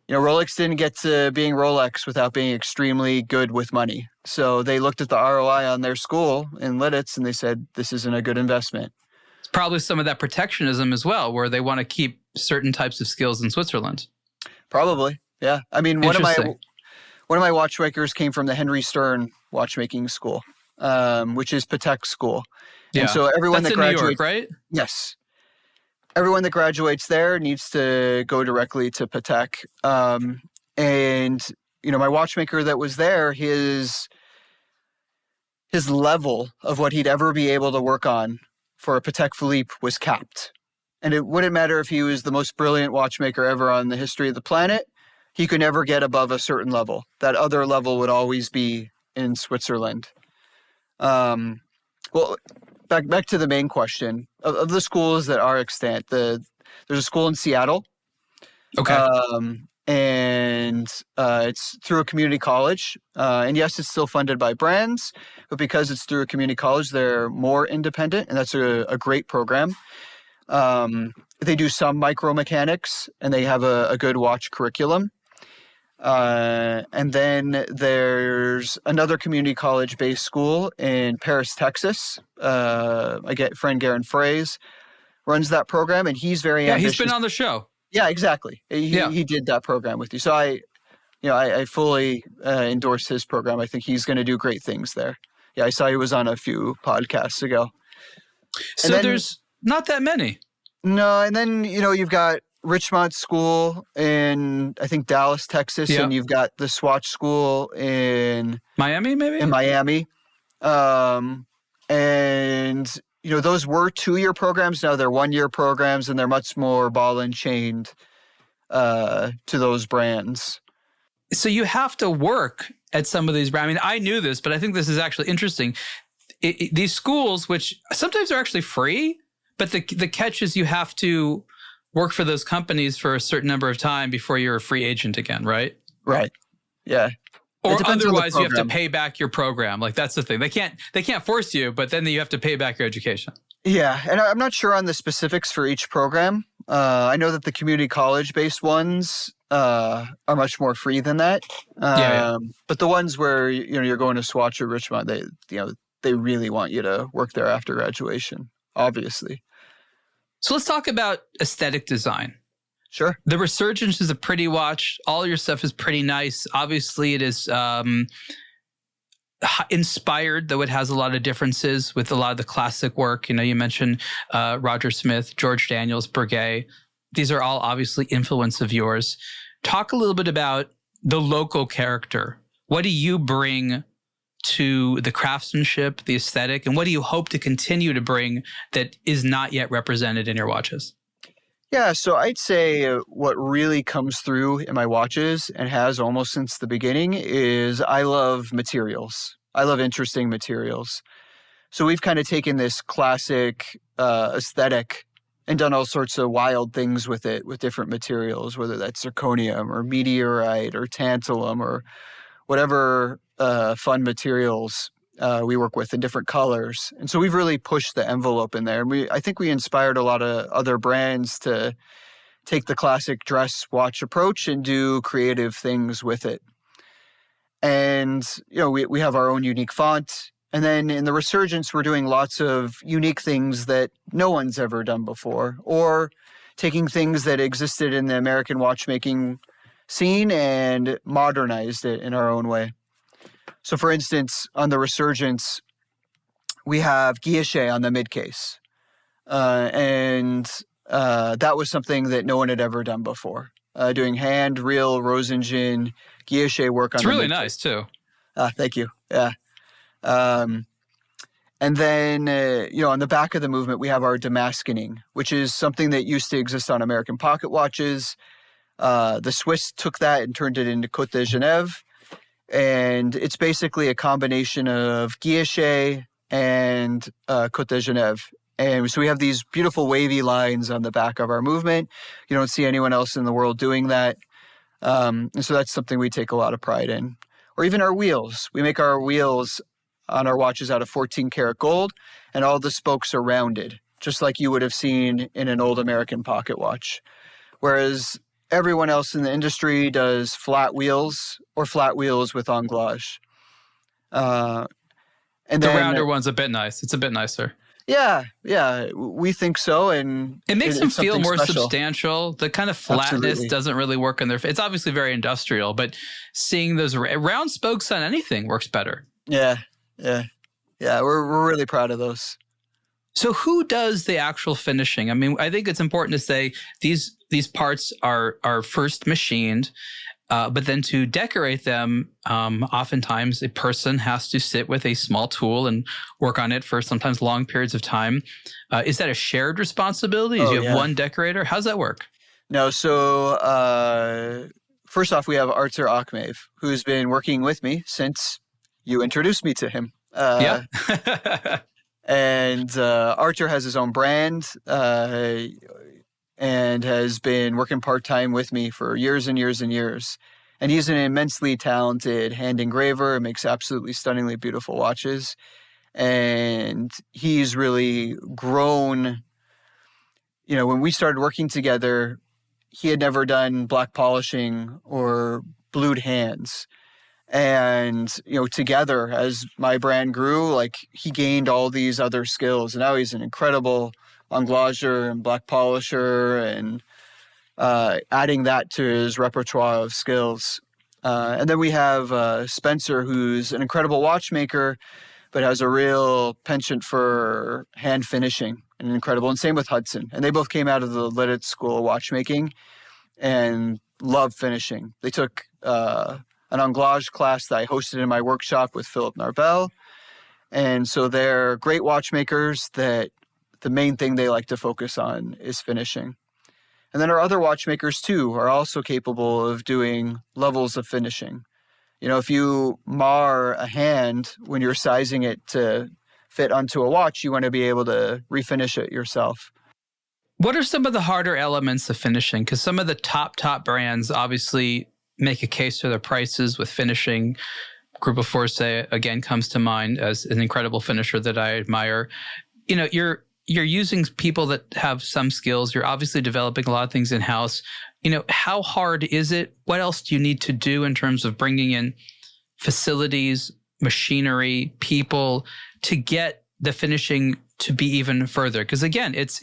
Rolex didn't get to being Rolex without being extremely good with money. So they looked at the ROI on their school in Lidditz and they said, this isn't a good investment. It's probably some of that protectionism as well, where they want to keep certain types of skills in Switzerland. Probably, yeah. I mean, one of my watchmakers came from the Henry Stern watchmaking school, which is Patek's school. Yeah. And so everyone That's that graduates... in New York, right? Yes. everyone that graduates there needs to go directly to Patek. And, my watchmaker that was there, his level of what he'd ever be able to work on for a Patek Philippe was capped. And it wouldn't matter if he was the most brilliant watchmaker ever on the history of the planet. He could never get above a certain level. That other level would always be in Switzerland. Well, back to the main question of the schools that are extant. There's a school in Seattle. Okay. And it's through a community college. And yes, it's still funded by brands, but because it's through a community college, they're more independent, and that's a great program. They do some micromechanics, and they have a good watch curriculum. And then there's another community college-based school in Paris, Texas. Friend Garen Fraze runs that program, and he's very ambitious. He's been on the show. Yeah, exactly. He did that program with you. So I fully endorse his program. I think he's going to do great things there. Yeah, I saw he was on a few podcasts ago. So there's not that many. No, and then, you've got Richmond School in, I think, Dallas, Texas, and you've got the Swatch School in Miami, maybe? In Miami. And, those were 2-year programs. Now they're 1-year programs, and they're much more ball and chained to those brands. So you have to work at some of these brands. I mean, I knew this, but I think this is actually interesting. These schools, which sometimes are actually free, but the catch is you have to work for those companies for a certain number of time before you're a free agent again, right? Right. Yeah. Or otherwise you have to pay back your program. Like, that's the thing. They can't force you, but then you have to pay back your education. Yeah. And I'm not sure on the specifics for each program. I know that the community college-based ones are much more free than that. But the ones where, you're going to Swatch or Richmond, they really want you to work there after graduation, obviously. So let's talk about aesthetic design. Sure. The Resurgence is a pretty watch. All your stuff is pretty nice. Obviously, it is inspired, though it has a lot of differences with a lot of the classic work. You mentioned Roger Smith, George Daniels, Breguet. These are all obviously influence of yours. Talk a little bit about the local character. What do you bring to the craftsmanship, the aesthetic, and what do you hope to continue to bring that is not yet represented in your watches? Yeah, so I'd say what really comes through in my watches, and has almost since the beginning, is I love materials. I love interesting materials. So we've kind of taken this classic aesthetic and done all sorts of wild things with it, with different materials, whether that's zirconium or meteorite or tantalum or whatever fun materials we work with in different colors. And so we've really pushed the envelope in there. And I think we inspired a lot of other brands to take the classic dress watch approach and do creative things with it. And, we have our own unique font. And then in the Resurgence, we're doing lots of unique things that no one's ever done before, or taking things that existed in the American watchmaking scene and modernized it in our own way. So, for instance, on the Resurgence, we have guilloche on the mid-case. And that was something that no one had ever done before. Doing hand, reel, Rosingen, guilloche work on the mid-case. It's really nice, too. Thank you. Yeah. And then, on the back of the movement, we have our damascening, which is something that used to exist on American pocket watches. The Swiss took that and turned it into Côte de Genève. And it's basically a combination of guilloche and Côte de Genève. And so we have these beautiful wavy lines on the back of our movement. You don't see anyone else in the world doing that. And so that's something we take a lot of pride in. Or even our wheels. We make our wheels on our watches out of 14 karat gold, and all the spokes are rounded, just like you would have seen in an old American pocket watch. Whereas everyone else in the industry does flat wheels or flat wheels with anglage. And then, the rounder one's a bit nice. It's a bit nicer. Yeah, we think so. And it makes them feel more substantial. The kind of flatness doesn't really work on their face. It's obviously very industrial, but seeing those round spokes on anything works better. Yeah. We're really proud of those. So who does the actual finishing? I mean, I think it's important to say these parts are first machined, but then to decorate them, oftentimes a person has to sit with a small tool and work on it for sometimes long periods of time. Is that a shared responsibility? Do you have one decorator? How's that work? No, so first off, we have Arthur Akhmev, who's been working with me since you introduced me to him. Yeah. And Arthur has his own brand and has been working part-time with me for years and years and years. And he's an immensely talented hand engraver, makes absolutely stunningly beautiful watches. And he's really grown. You know, when we started working together, he had never done black polishing or blued hands. And, you know, together as my brand grew, like he gained all these other skills. And now he's an incredible englager and black polisher and adding that to his repertoire of skills. And then we have Spencer, who's an incredible watchmaker, but has a real penchant for hand finishing and incredible. And same with Hudson. And they both came out of the Lidditz School of Watchmaking and love finishing. They took an englage class that I hosted in my workshop with Philip Narbel. And so they're great watchmakers that the main thing they like to focus on is finishing. And then our other watchmakers too are also capable of doing levels of finishing. You know, if you mar a hand when you're sizing it to fit onto a watch, you want to be able to refinish it yourself. What are some of the harder elements of finishing? Because some of the top brands obviously make a case for their prices with finishing. Group of Force, again, comes to mind as an incredible finisher that I admire. You know, you're using people that have some skills. You're obviously developing a lot of things in-house. You know, how hard is it? What else do you need to do in terms of bringing in facilities, machinery, people to get the finishing to be even further? Because again, it's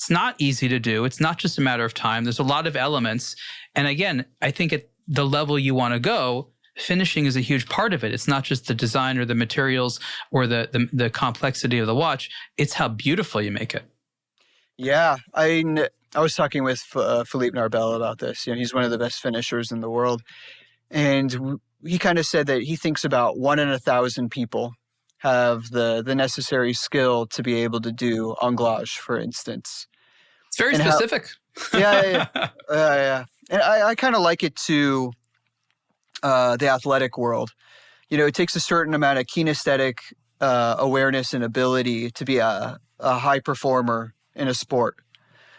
not easy to do. It's not just a matter of time. There's a lot of elements. And again, I think at the level you want to go, finishing is a huge part of it. It's not just the design or the materials or the complexity of the watch. It's how beautiful you make it. Yeah, I was talking with Philippe Narbel about this. You know, he's one of the best finishers in the world. And he kind of said that he thinks about 1 in 1,000 people have the necessary skill to be able to do englage, for instance. It's very specific. Yeah. And I kind of like it to the athletic world. You know, it takes a certain amount of kinesthetic awareness and ability to be a high performer in a sport.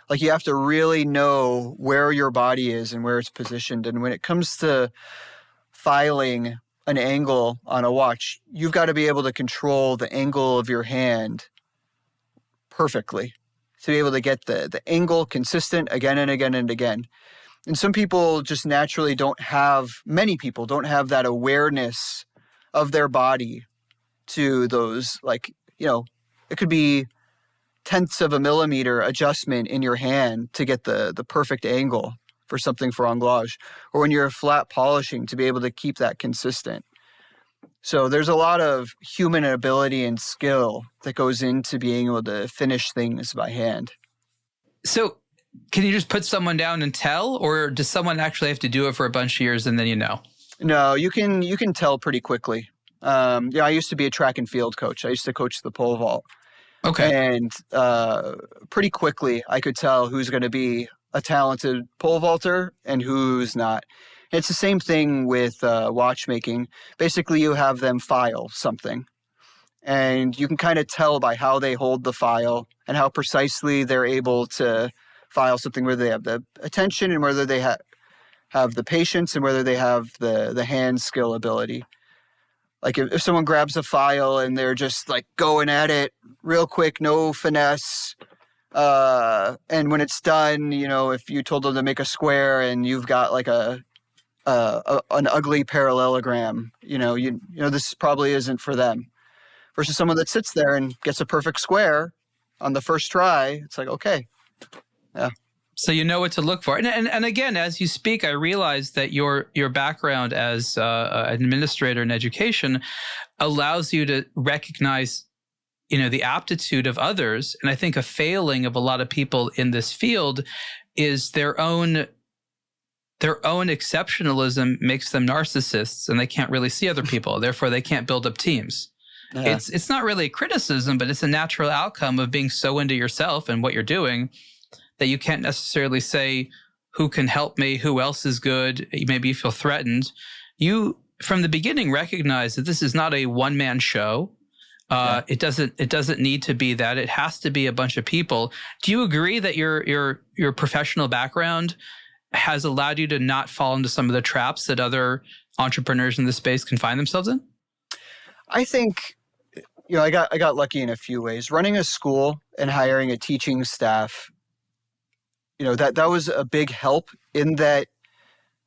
Like you have to really know where your body is and where it's positioned. And when it comes to filing an angle on a watch, you've got to be able to control the angle of your hand perfectly to be able to get the angle consistent again and again and again. And some people just naturally many people don't have that awareness of their body to those, like, you know, it could be tenths of a millimeter adjustment in your hand to get the perfect angle for something for englage, or when you're flat polishing to be able to keep that consistent. So there's a lot of human ability and skill that goes into being able to finish things by hand. So can you just put someone down and tell, or does someone actually have to do it for a bunch of years and then you know? No, you can tell pretty quickly. I used to be a track and field coach. I used to coach the pole vault. Okay. And pretty quickly I could tell who's going to be a talented pole vaulter and who's not. It's the same thing with watchmaking. Basically, you have them file something, and you can kind of tell by how they hold the file and how precisely they're able to file something, whether they have the attention and whether they have the patience and whether they have the hand skill ability. Like if someone grabs a file and they're just like going at it real quick, no finesse, and when it's done, you know, if you told them to make a square and you've got like an ugly parallelogram, you know, this probably isn't for them. Versus someone that sits there and gets a perfect square on the first try, it's like, okay, yeah. So you know what to look for. And again, as you speak, I realize that your background as an administrator in education allows you to recognize, the aptitude of others. And I think a failing of a lot of people in this field is their own exceptionalism makes them narcissists, and they can't really see other people. Therefore, they can't build up teams. Yeah. It's not really a criticism, but it's a natural outcome of being so into yourself and what you're doing that you can't necessarily say, who can help me? Who else is good? Maybe you feel threatened. You, from the beginning, recognize that this is not a one-man show. It doesn't need to be that. It has to be a bunch of people. Do you agree that your professional background has allowed you to not fall into some of the traps that other entrepreneurs in this space can find themselves in? I think, I got lucky in a few ways. Running a school and hiring a teaching staff, that was a big help in that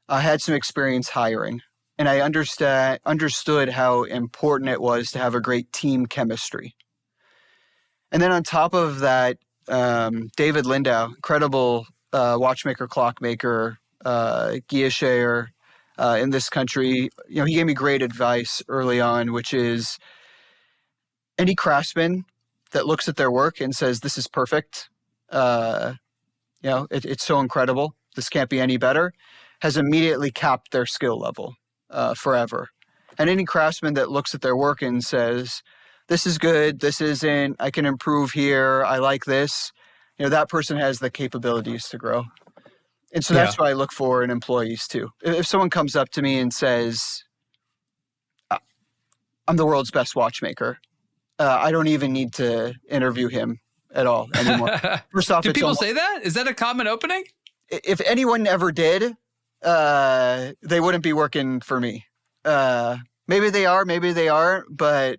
I had some experience hiring. And I understood how important it was to have a great team chemistry. And then on top of that, David Lindau, incredible watchmaker, clockmaker, guilloche in this country, he gave me great advice early on, which is any craftsman that looks at their work and says, this is perfect, it's so incredible, this can't be any better, has immediately capped their skill level forever. And any craftsman that looks at their work and says, this is good, this isn't, I can improve here, I like this, that person has the capabilities to grow. And so that's what I look for in employees too. If someone comes up to me and says, I'm the world's best watchmaker, I don't even need to interview him at all anymore. First off, do people say that? Is that a common opening? If anyone ever did, they wouldn't be working for me. Maybe they are, maybe they aren't, but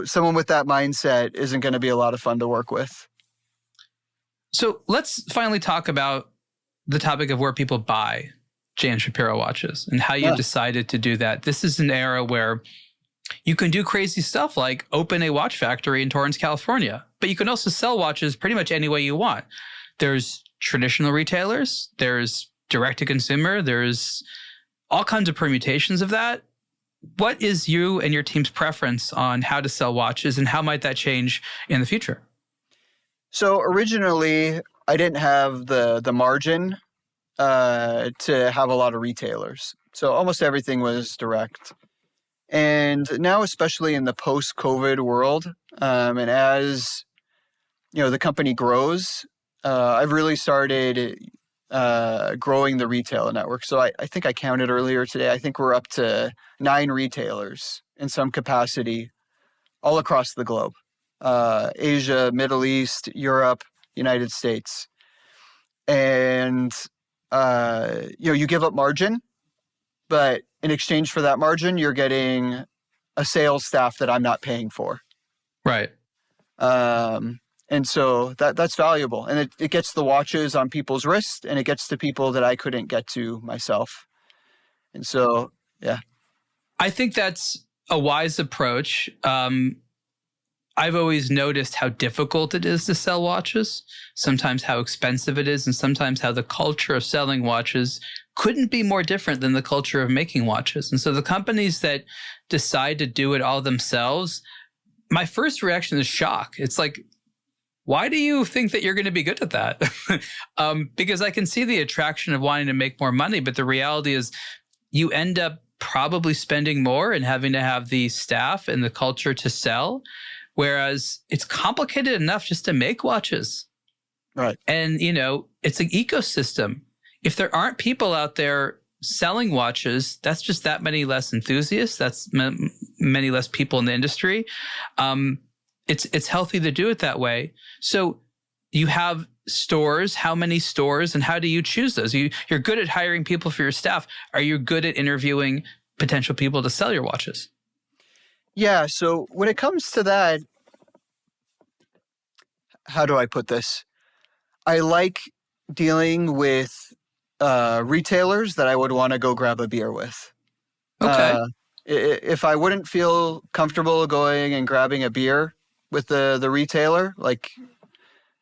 someone with that mindset isn't going to be a lot of fun to work with. So let's finally talk about the topic of where people buy J.N. Shapiro watches and how you decided to do that. This is an era where you can do crazy stuff like open a watch factory in Torrance, California, but you can also sell watches pretty much any way you want. There's traditional retailers, there's direct to consumer, there's all kinds of permutations of that. What is you and your team's preference on how to sell watches, and how might that change in the future? So originally, I didn't have the margin to have a lot of retailers. So almost everything was direct. And now, especially in the post-COVID world, and as the company grows, I've really started growing the retail network. So I think I counted earlier today. I think we're up to 9 retailers in some capacity all across the globe. Asia, Middle East, Europe, United States. And, you give up margin, but in exchange for that margin, you're getting a sales staff that I'm not paying for. Right. And so that's valuable. And it gets the watches on people's wrists, and it gets to people that I couldn't get to myself. And so, yeah. I think that's a wise approach. I've always noticed how difficult it is to sell watches, sometimes how expensive it is, and sometimes how the culture of selling watches couldn't be more different than the culture of making watches. And so the companies that decide to do it all themselves, my first reaction is shock. It's like, why do you think that you're going to be good at that? Because I can see the attraction of wanting to make more money, but the reality is you end up probably spending more and having to have the staff and the culture to sell. Whereas it's complicated enough just to make watches. Right. And, it's an ecosystem. If there aren't people out there selling watches, that's just that many less enthusiasts. That's many less people in the industry. It's healthy to do it that way. So you have stores. How many stores, and how do you choose those? You're good at hiring people for your staff. Are you good at interviewing potential people to sell your watches? Yeah, so when it comes to that, how do I put this? I like dealing with retailers that I would want to go grab a beer with. Okay. If I wouldn't feel comfortable going and grabbing a beer with the retailer,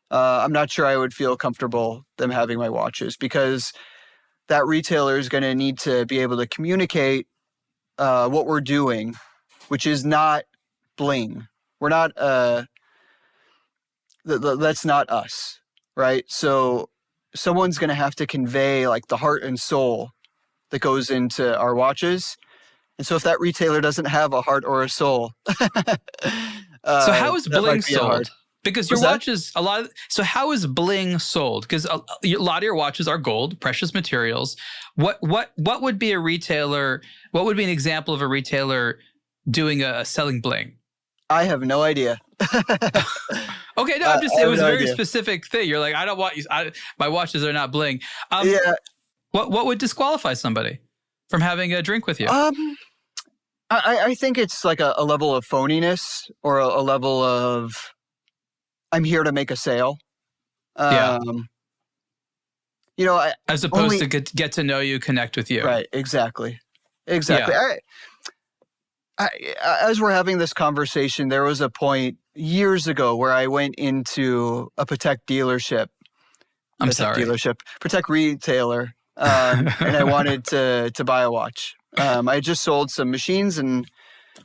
I'm not sure I would feel comfortable them having my watches, because that retailer is going to need to be able to communicate what we're doing, which is not bling. We're not, that's not us, right? So someone's going to have to convey like the heart and soul that goes into our watches. And so if that retailer doesn't have a heart or a soul, so how is that bling might be sold? hard. Because your What's that? watches, so how is bling sold? Because a lot of your watches are gold, precious materials. What would be a retailer? What would be an example of a retailer doing selling bling? I have no idea. Okay, no, it was a very specific thing. You're like, I don't want you. My watches are not bling. Yeah. What would disqualify somebody from having a drink with you? I think it's like a level of phoniness or a level of I'm here to make a sale. Yeah. You know, as opposed to get to know you, connect with you. Right. Exactly. Yeah. As we're having this conversation, there was a point years ago where I went into a Patek dealership. Patek retailer, and I wanted to buy a watch. I had just sold some machines and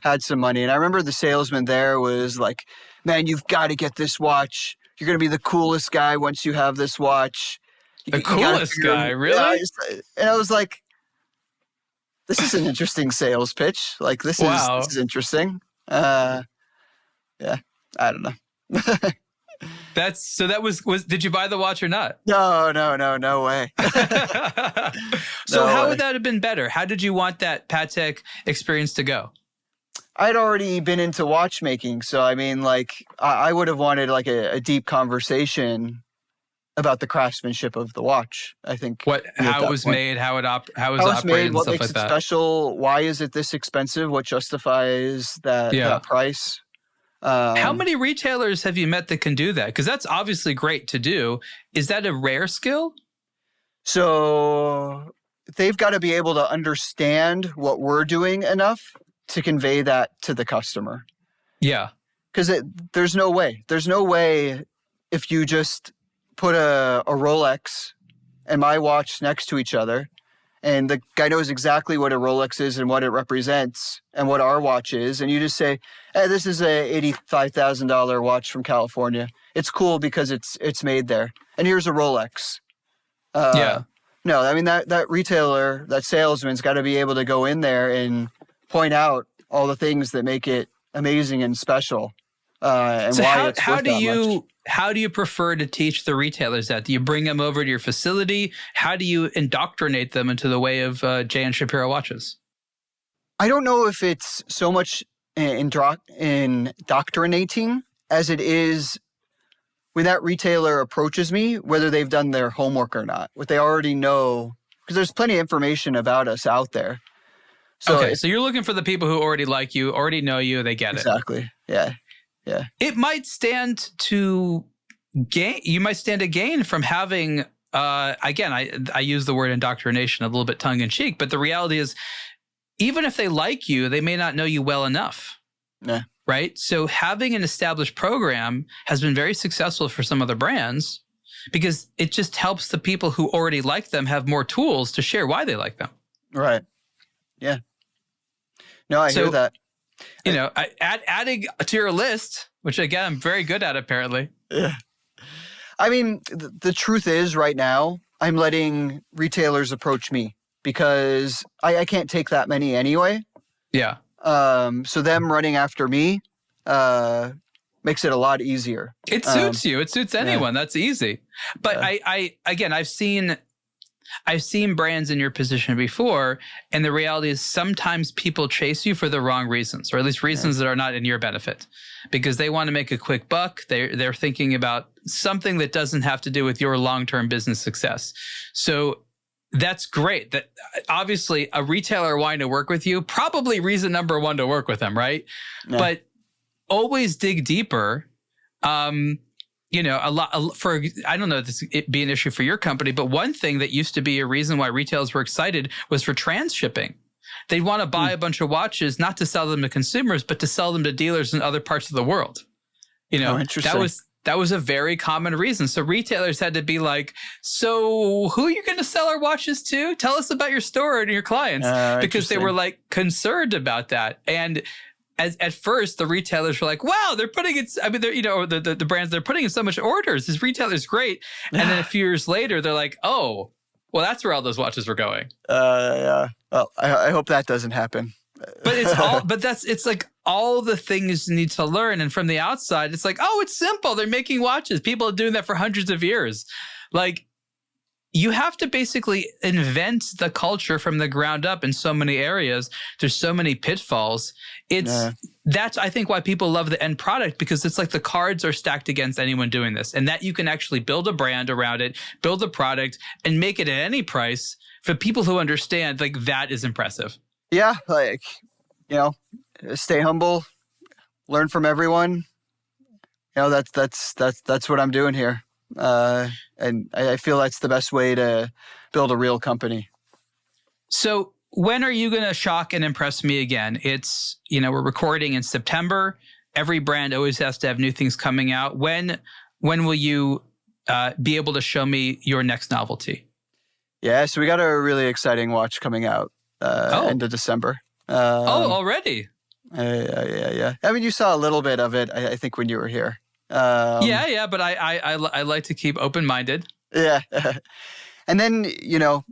had some money. And I remember the salesman there was like, man, you've got to get this watch. You're going to be the coolest guy once you have this watch. The coolest guy, really? Yeah, and I was like, this is an interesting sales pitch. Like, this is interesting. Yeah, I don't know. Did you buy the watch or not? No way. So how would that have been better? How did you want that Patek experience to go? I'd already been into watchmaking. So, I mean, like, I would have wanted like a deep conversation about the craftsmanship of the watch. I think how it was made, how it was made, and what stuff makes like it that. Special? Why is it this expensive? What justifies that price? How many retailers have you met that can do that? Because that's obviously great to do. Is that a rare skill? So they've got to be able to understand what we're doing enough to convey that to the customer. Yeah. Because there's no way. There's no way if you just put a Rolex and my watch next to each other, and the guy knows exactly what a Rolex is and what it represents and what our watch is, and you just say, hey, this is a $85,000 watch from California. It's cool because it's made there. And here's a Rolex. No, I mean, that retailer, that salesman's got to be able to go in there and point out all the things that make it amazing and special. And so why it's worth that much. How do you prefer to teach the retailers that? Do you bring them over to your facility? How do you indoctrinate them into the way of J.N. Shapiro watches? I don't know if it's so much indoctrinating as it is when that retailer approaches me, whether they've done their homework or not, what they already know, because there's plenty of information about us out there. So so you're looking for the people who already like you, already know you, they get it. Exactly. Yeah. Yeah. It might stand to gain. You might stand to gain from having, again, I use the word indoctrination a little bit tongue in cheek, but the reality is, even if they like you, they may not know you well enough. Yeah. Right. So having an established program has been very successful for some other brands because it just helps the people who already like them have more tools to share why they like them. Right. Yeah. No, I hear that. You know, adding to your list, which again, I'm very good at apparently. Yeah. I mean, the truth is right now, I'm letting retailers approach me because I can't take that many anyway. Yeah. So them running after me makes it a lot easier. It suits you. It suits anyone. Yeah. That's easy. But I've seen brands in your position before, and the reality is sometimes people chase you for the wrong reasons, or at least reasons that are not in your benefit, because they want to make a quick buck. They're thinking about something that doesn't have to do with your long-term business success. So that's great. That obviously a retailer wanting to work with you, probably reason number one to work with them, right? Yeah. But always dig deeper. You know, I don't know if this it'd be an issue for your company, but one thing that used to be a reason why retailers were excited was for transshipping. They'd want to buy a bunch of watches, not to sell them to consumers, but to sell them to dealers in other parts of the world. You know, that was a very common reason. So retailers had to be like, so who are you going to sell our watches to? Tell us about your store and your clients, because they were like concerned about that. And at first the retailers were like, wow, they're putting it, I mean, they're, the brands, they're putting in so much orders. This retailer's great. And then a few years later, they're like, oh, well, that's where all those watches were going. Yeah. Well, I hope that doesn't happen. But it's like all the things you need to learn. And from the outside, it's like, oh, it's simple. They're making watches. People are doing that for hundreds of years. Like, you have to basically invent the culture from the ground up in so many areas. There's so many pitfalls. That's, I think, why people love the end product, because it's like the cards are stacked against anyone doing this, and that you can actually build a brand around it, build a product, and make it at any price for people who understand. Like, that is impressive. Yeah, like, stay humble, learn from everyone. That's what I'm doing here. And I feel that's the best way to build a real company. So when are you going to shock and impress me again? It's, we're recording in September. Every brand always has to have new things coming out. When will you be able to show me your next novelty? Yeah, so we got a really exciting watch coming out end of December. Already? Yeah. I mean, you saw a little bit of it, I think, when you were here. But I like to keep open-minded. Yeah. And then, we've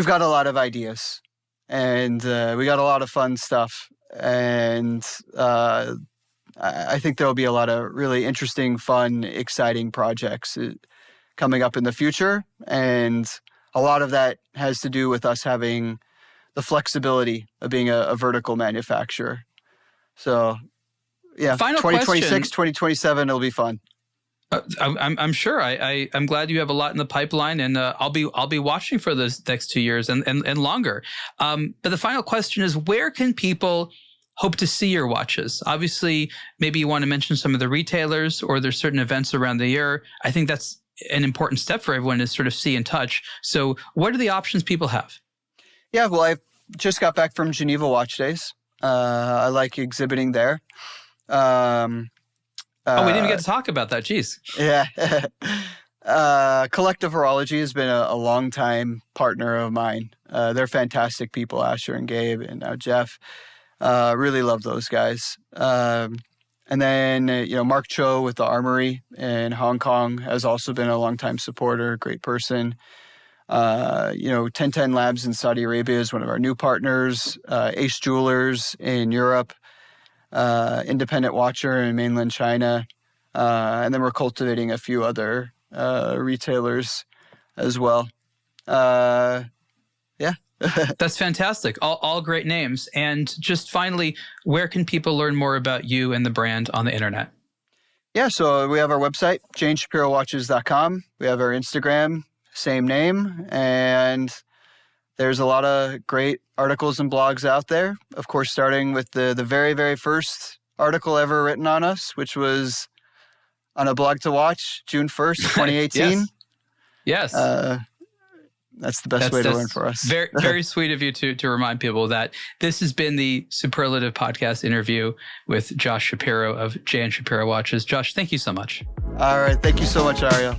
got a lot of ideas, and we got a lot of fun stuff. And I think there'll be a lot of really interesting, fun, exciting projects coming up in the future. And a lot of that has to do with us having the flexibility of being a vertical manufacturer. So, yeah, Final 2026, question. 2027, it'll be fun. I'm sure. I'm glad you have a lot in the pipeline, and I'll be watching for those next 2 years and longer. But the final question is, where can people hope to see your watches? Obviously, maybe you want to mention some of the retailers, or there's certain events around the year. I think that's an important step for everyone to sort of see and touch. So what are the options people have? Yeah, well, I just got back from Geneva Watch Days. I like exhibiting there. We didn't even get to talk about that. Jeez. Yeah. Collective Horology has been a long-time partner of mine. They're fantastic people, Asher and Gabe and now Jeff. Really love those guys. And then, Mark Cho with the Armory in Hong Kong has also been a long-time supporter, great person. 1010 Labs in Saudi Arabia is one of our new partners. Ace Jewelers in Europe. Independent Watcher in mainland China. And then we're cultivating a few other retailers as well. Yeah. That's fantastic. All great names. And just finally, where can people learn more about you and the brand on the internet? Yeah, so we have our website, JaneShapiroWatches.com. We have our Instagram, same name. And there's a lot of great articles and blogs out there. Of course, starting with the very, very first article ever written on us, which was on aBlogtoWatch, June 1st, 2018. Yes. That's the best way to learn for us. Very, very sweet of you to remind people that this has been the Superlative podcast interview with Josh Shapiro of J.N. Shapiro Watches. Josh, thank you so much. All right. Thank you so much, Ariel.